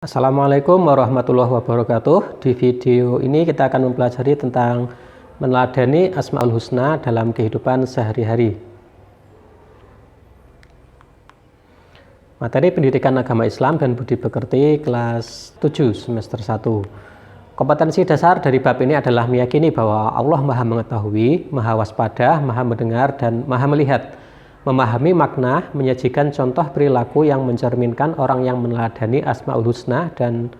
Assalamualaikum warahmatullahi wabarakatuh. Di video ini kita akan mempelajari tentang meneladani Asmaul Husna dalam kehidupan sehari-hari. Materi pendidikan agama Islam dan budi pekerti kelas 7 semester 1. Kompetensi dasar dari bab ini adalah meyakini bahwa Allah Maha Mengetahui, Maha Waspada, Maha Mendengar, dan Maha Melihat. Memahami makna, menyajikan contoh perilaku yang mencerminkan orang yang meneladani Asmaul Husna dan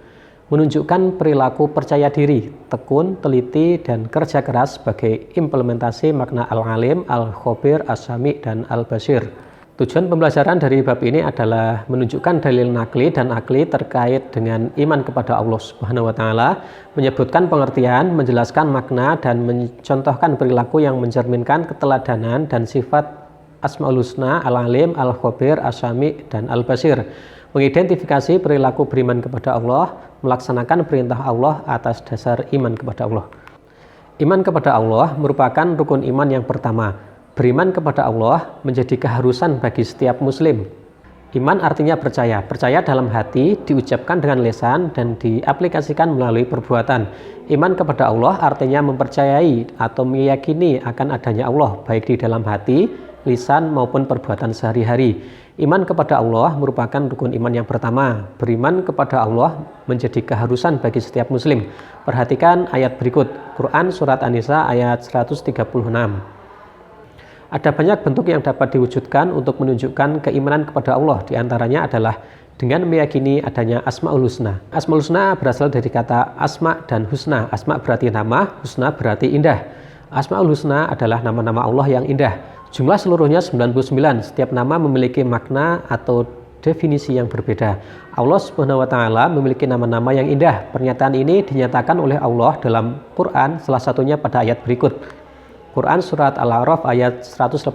menunjukkan perilaku percaya diri, tekun, teliti, dan kerja keras sebagai implementasi makna Al-Alim, Al-Khabir, As-Sami, dan Al-Basir. Tujuan pembelajaran dari bab ini adalah menunjukkan dalil nakli dan akli terkait dengan iman kepada Allah Subhanahu wa Ta'ala, menyebutkan pengertian, menjelaskan makna, dan mencontohkan perilaku yang mencerminkan keteladanan dan sifat Asmaul Husna, Al-Alim, Al-Khabir, As-Sami, dan Al-Basir, mengidentifikasi perilaku beriman kepada Allah, melaksanakan perintah Allah atas dasar iman kepada Allah. Iman kepada Allah merupakan rukun iman yang pertama. Beriman kepada Allah menjadi keharusan bagi setiap muslim. Iman artinya percaya. Percaya dalam hati, diucapkan dengan lisan, dan diaplikasikan melalui perbuatan. Iman kepada Allah artinya mempercayai atau meyakini akan adanya Allah, baik di dalam hati, lisan maupun perbuatan sehari-hari. Iman kepada Allah merupakan rukun iman yang pertama. Beriman kepada Allah menjadi keharusan bagi setiap muslim. Perhatikan ayat berikut, Quran Surat An-Nisa ayat 136. Ada banyak bentuk yang dapat diwujudkan untuk menunjukkan keimanan kepada Allah. Di antaranya adalah dengan meyakini adanya Asmaul Husna. Asmaul Husna berasal dari kata asma dan husna. Asma berarti nama, husna berarti indah. Asmaul Husna adalah nama-nama Allah yang indah. Jumlah seluruhnya 99. Setiap nama memiliki makna atau definisi yang berbeda. Allah Subhanahu wa Ta'ala memiliki nama-nama yang indah. Pernyataan ini dinyatakan oleh Allah dalam Quran, salah satunya pada ayat berikut. Quran Surat Al-A'raf ayat 180.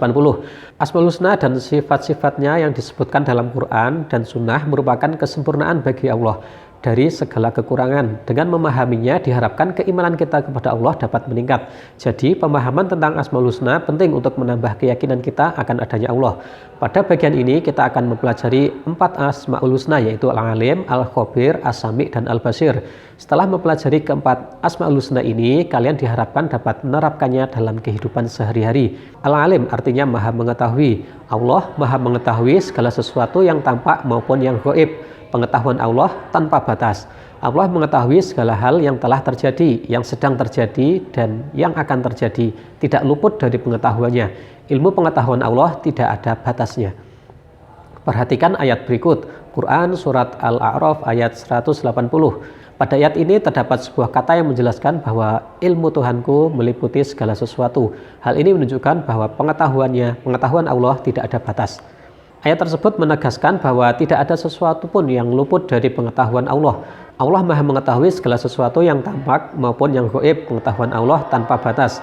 Asmaul Husna dan sifat-sifatnya yang disebutkan dalam Quran dan Sunnah merupakan kesempurnaan bagi Allah dari segala kekurangan. Dengan memahaminya diharapkan keimanan kita kepada Allah dapat meningkat. Jadi pemahaman tentang Asmaul Husna penting untuk menambah keyakinan kita akan adanya Allah. Pada bagian ini kita akan mempelajari 4 Asmaul Husna, yaitu Al-Alim, Al-Khabir, As-Sami, dan Al-Basir. Setelah mempelajari keempat Asmaul Husna ini, kalian diharapkan dapat menerapkannya dalam kehidupan sehari-hari. Al-Alim artinya Maha Mengetahui. Allah Maha Mengetahui segala sesuatu yang tampak maupun yang gaib. Pengetahuan Allah tanpa batas. Allah mengetahui segala hal yang telah terjadi, yang sedang terjadi, dan yang akan terjadi. Tidak luput dari pengetahuannya. Ilmu pengetahuan Allah tidak ada batasnya. Perhatikan ayat berikut, Quran Surat Al-A'raf ayat 180. Pada ayat ini terdapat sebuah kata yang menjelaskan bahwa ilmu Tuhanku meliputi segala sesuatu. Hal ini menunjukkan bahwa pengetahuan Allah tidak ada batas. Ayat tersebut menegaskan bahwa tidak ada sesuatu pun yang luput dari pengetahuan Allah. Allah Maha Mengetahui segala sesuatu yang tampak maupun yang gaib. Pengetahuan Allah tanpa batas.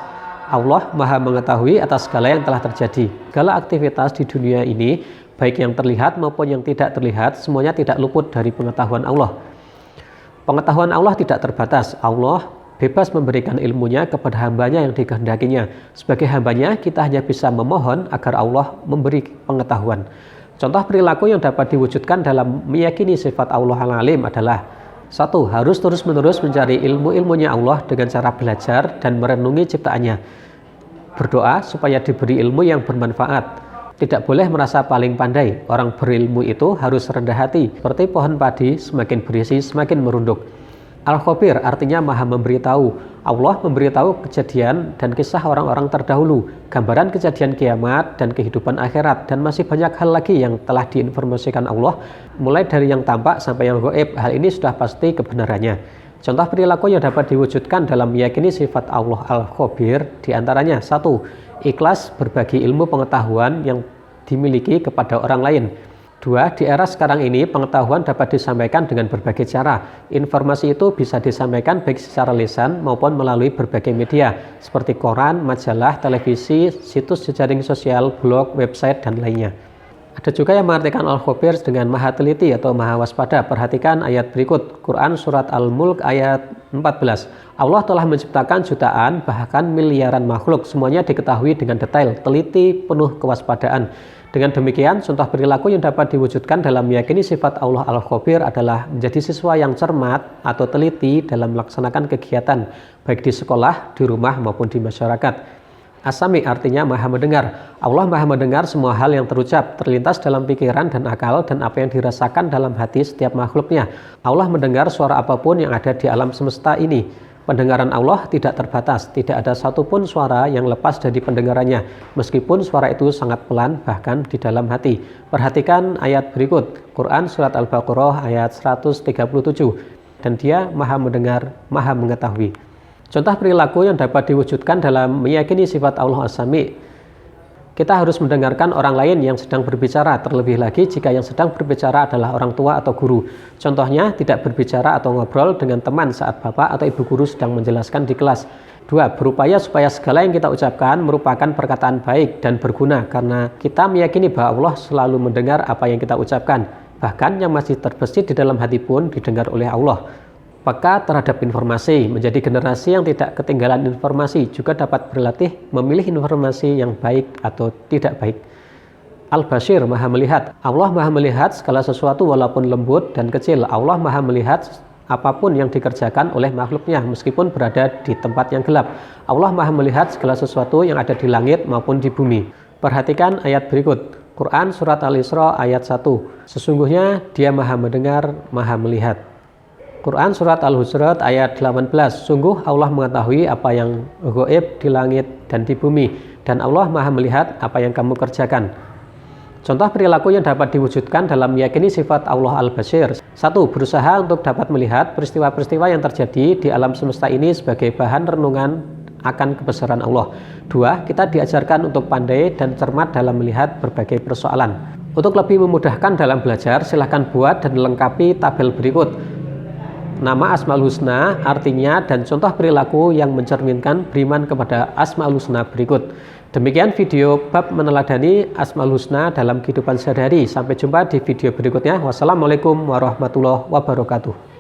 Allah Maha Mengetahui atas segala yang telah terjadi. Segala aktivitas di dunia ini, baik yang terlihat maupun yang tidak terlihat, semuanya tidak luput dari pengetahuan Allah. Pengetahuan Allah tidak terbatas. Allah bebas memberikan ilmunya kepada hambanya yang dikehendakinya. Sebagai hambanya, kita hanya bisa memohon agar Allah memberi pengetahuan. Contoh perilaku yang dapat diwujudkan dalam meyakini sifat Allah Al-Alim adalah 1. Harus terus-menerus mencari ilmu-ilmunya Allah dengan cara belajar dan merenungi ciptaannya. Berdoa supaya diberi ilmu yang bermanfaat. Tidak boleh merasa paling pandai. Orang berilmu itu harus rendah hati. Seperti pohon padi, semakin berisi semakin merunduk. Al-Khabir artinya Maha Memberitahu. Allah memberitahu kejadian dan kisah orang-orang terdahulu, gambaran kejadian kiamat dan kehidupan akhirat, dan masih banyak hal lagi yang telah diinformasikan Allah, mulai dari yang tampak sampai yang gaib. Hal ini sudah pasti kebenarannya. Contoh perilaku yang dapat diwujudkan dalam meyakini sifat Allah Al-Khabir diantaranya 1. Ikhlas berbagi ilmu pengetahuan yang dimiliki kepada orang lain. 2. Di era sekarang ini, pengetahuan dapat disampaikan dengan berbagai cara. Informasi itu bisa disampaikan baik secara lisan maupun melalui berbagai media, seperti koran, majalah, televisi, situs jejaring sosial, blog, website, dan lainnya. Ada juga yang mengartikan Al-Khabir dengan Maha Teliti atau Maha Waspada. Perhatikan ayat berikut, Quran Surat Al-Mulk ayat 14. Allah telah menciptakan jutaan, bahkan miliaran makhluk. Semuanya diketahui dengan detail, teliti, penuh kewaspadaan. Dengan demikian, contoh perilaku yang dapat diwujudkan dalam meyakini sifat Allah Al-Khabir adalah menjadi siswa yang cermat atau teliti dalam melaksanakan kegiatan, baik di sekolah, di rumah, maupun di masyarakat. As-Sami artinya maha mendengar. Allah maha mendengar semua hal yang terucap, terlintas dalam pikiran dan akal, dan apa yang dirasakan dalam hati setiap makhluknya. Allah mendengar suara apapun yang ada di alam semesta ini. Pendengaran Allah tidak terbatas, tidak ada satupun suara yang lepas dari pendengarannya, meskipun suara itu sangat pelan, bahkan di dalam hati. Perhatikan ayat berikut, Quran Surat Al-Baqarah ayat 137, dan Dia maha mendengar, maha mengetahui. Contoh perilaku yang dapat diwujudkan dalam meyakini sifat Allah As-Sami. Kita harus mendengarkan orang lain yang sedang berbicara, terlebih lagi jika yang sedang berbicara adalah orang tua atau guru. Contohnya, tidak berbicara atau ngobrol dengan teman saat bapak atau ibu guru sedang menjelaskan di kelas. 2. Berupaya supaya segala yang kita ucapkan merupakan perkataan baik dan berguna, karena kita meyakini bahwa Allah selalu mendengar apa yang kita ucapkan. Bahkan yang masih terbesit di dalam hati pun didengar oleh Allah. Peka terhadap informasi, menjadi generasi yang tidak ketinggalan informasi, juga dapat berlatih memilih informasi yang baik atau tidak baik. Al-Bashir maha melihat. Allah maha melihat segala sesuatu walaupun lembut dan kecil. Allah maha melihat apapun yang dikerjakan oleh makhluknya meskipun berada di tempat yang gelap. Allah maha melihat segala sesuatu yang ada di langit maupun di bumi. Perhatikan ayat berikut. Quran Surat Al-Isra ayat 1. Sesungguhnya Dia maha mendengar, maha melihat. Quran Surat Al-Hujurat ayat 18. Sungguh Allah mengetahui apa yang gaib di langit dan di bumi, dan Allah maha melihat apa yang kamu kerjakan. Contoh perilaku yang dapat diwujudkan dalam meyakini sifat Allah Al-Bashir. 1. Berusaha untuk dapat melihat peristiwa-peristiwa yang terjadi di alam semesta ini sebagai bahan renungan akan kebesaran Allah. 2. Kita diajarkan untuk pandai dan cermat dalam melihat berbagai persoalan. Untuk lebih memudahkan dalam belajar, silahkan buat dan lengkapi tabel berikut. Nama Asmaul Husna, artinya, dan contoh perilaku yang mencerminkan beriman kepada Asmaul Husna berikut. Demikian video bab meneladani Asmaul Husna dalam kehidupan sehari-hari. Sampai jumpa di video berikutnya. Wassalamualaikum warahmatullahi wabarakatuh.